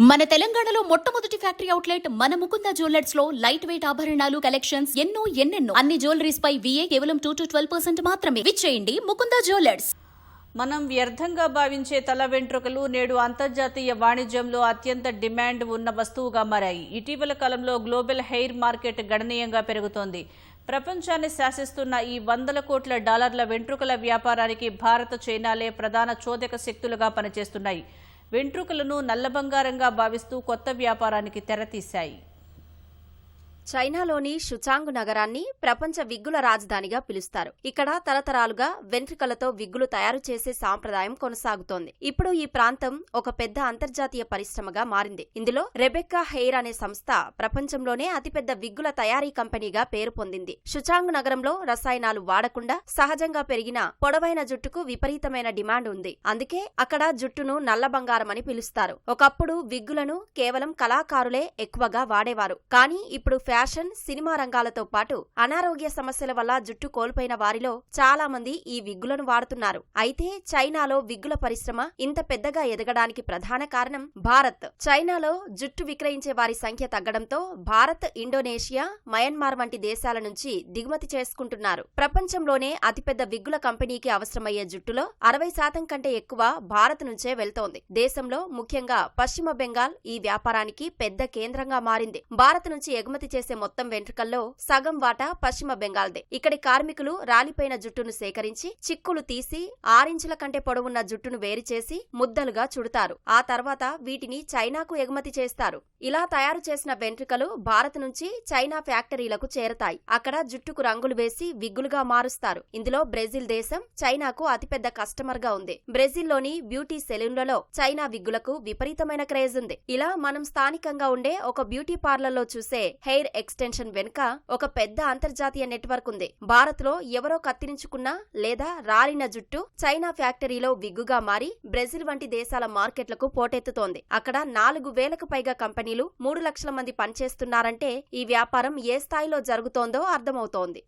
మన తెలంగాణలో మొట్టమొదటి ఫ్యాక్టరీ అవుట్లెట్ మన ముకుంద జ్యువెలర్స్ లో లైట్ వెయిట్ ఆభరణాలు కలెక్షన్స్ ఎన్నెన్నో అన్ని జ్యువెలరీస్ పై VA కేవలం 2 to 12% మాత్రమే. విచ్చేయండి ముకుంద జ్యువెలర్స్. మనం వ్యర్థంగా భావించే తల వెంట్రుకలు నేడు అంతర్జాతీయ వాణిజ్యంలో అత్యంత డిమాండ్ ఉన్న వస్తువుగా మారాయి. ఇటీవల కాలంలో గ్లోబల్ హెయిర్ మార్కెట్ గణనీయంగా పెరుగుతోంది. ప్రపంచాన్ని శాసిస్తున్న ఈ $100 కోట్ల వెంట్రుకల వ్యాపారానికి భారత్, చైనాలే ప్రధాన చోదక శక్తులుగా పనిచేస్తున్నాయి. వెంట్రుకలను నల్ల బంగారంగా భావిస్తూ కొత్త వ్యాపారానికి తెరతీశాయి. చైనాలోని షుచాంగ్ నగరాన్ని ప్రపంచ విగ్గుల రాజధానిగా పిలుస్తారు. ఇక్కడ తరతరాలుగా వెంట్రుకలతో విగ్గులు తయారు చేసే సాంప్రదాయం కొనసాగుతోంది. ఇప్పుడు ఈ ప్రాంతం ఒక పెద్ద అంతర్జాతీయ పరిశ్రమగా మారింది. ఇందులో రెబెక్కా హెయిర్ అనే సంస్థ ప్రపంచంలోనే అతిపెద్ద విగ్గుల తయారీ కంపెనీగా పేరు పొందింది. షుచాంగ్ నగరంలో రసాయనాలు వాడకుండా సహజంగా పెరిగిన పొడవైన జుట్టుకు విపరీతమైన డిమాండ్ ఉంది. అందుకే అక్కడ జుట్టును నల్ల బంగారం అని పిలుస్తారు. ఒకప్పుడు విగ్గులను కేవలం కళాకారులే ఎక్కువగా వాడేవారు. కానీ ఇప్పుడు ఫ్యాషన్, సినిమా రంగాలతో పాటు అనారోగ్య సమస్యల వల్ల జుట్టు కోల్పోయిన వారిలో చాలా మంది ఈ విగ్గులను వాడుతున్నారు. అయితే చైనాలో విగ్గుల పరిశ్రమ ఇంత పెద్దగా ఎదగడానికి ప్రధాన కారణం భారత్. చైనాలో జుట్టు విక్రయించే వారి సంఖ్య తగ్గడంతో భారత్, ఇండోనేషియా, మయన్మార్ వంటి దేశాల నుంచి దిగుమతి చేసుకుంటున్నారు. ప్రపంచంలోనే అతిపెద్ద విగ్గుల కంపెనీకి అవసరమయ్యే జుట్టులో 60% కంటే ఎక్కువ భారత్ నుంచే వెళ్తోంది. దేశంలో ముఖ్యంగా పశ్చిమ బెంగాల్ ఈ వ్యాపారానికి పెద్ద కేంద్రంగా మారింది. భారత్ నుంచి ఎగుమతి చేసే మొత్తం వెంట్రుకల్లో సగం వాటా పశ్చిమ బెంగాల్దే. ఇక్కడి కార్మికులు రాలిపోయిన జుట్టును సేకరించి చిక్కులు తీసి 6 ఇంచుల కంటే పొడవున్న జుట్టును వేరు చేసి ముద్దలుగా చుడతారు. ఆ తర్వాత వీటిని చైనాకు ఎగుమతి చేస్తారు. ఇలా తయారు చేసిన వెంట్రుకలు భారత్ నుంచి చైనా ఫ్యాక్టరీలకు చేరతాయి. అక్కడ జుట్టుకు రంగులు వేసి విగ్గులుగా మారుస్తారు. ఇందులో బ్రెజిల్ దేశం చైనాకు అతిపెద్ద కస్టమర్ గా ఉంది. బ్రెజిల్లోని బ్యూటీ సెలూన్లలో చైనా విగ్గులకు విపరీతమైన క్రేజ్ ఉంది. ఇలా మనం స్థానికంగా ఉండే ఒక బ్యూటీ పార్లర్లో చూసే హెయిర్ ఎక్స్టెన్షన్ వెనుక ఒక పెద్ద అంతర్జాతీయ నెట్వర్క్ ఉంది. భారత్ లో ఎవరో కత్తిరించుకున్న లేదా రాలిన జుట్టు చైనా ఫ్యాక్టరీలో విగ్గుగా మారి బ్రెజిల్ వంటి దేశాల మార్కెట్లకు పోటెత్తుతోంది. అక్కడ 4,000కు పైగా కంపెనీలు, 3 లక్షల మంది పనిచేస్తున్నారంటే ఈ వ్యాపారం ఏ స్థాయిలో జరుగుతోందో అర్థమవుతోంది.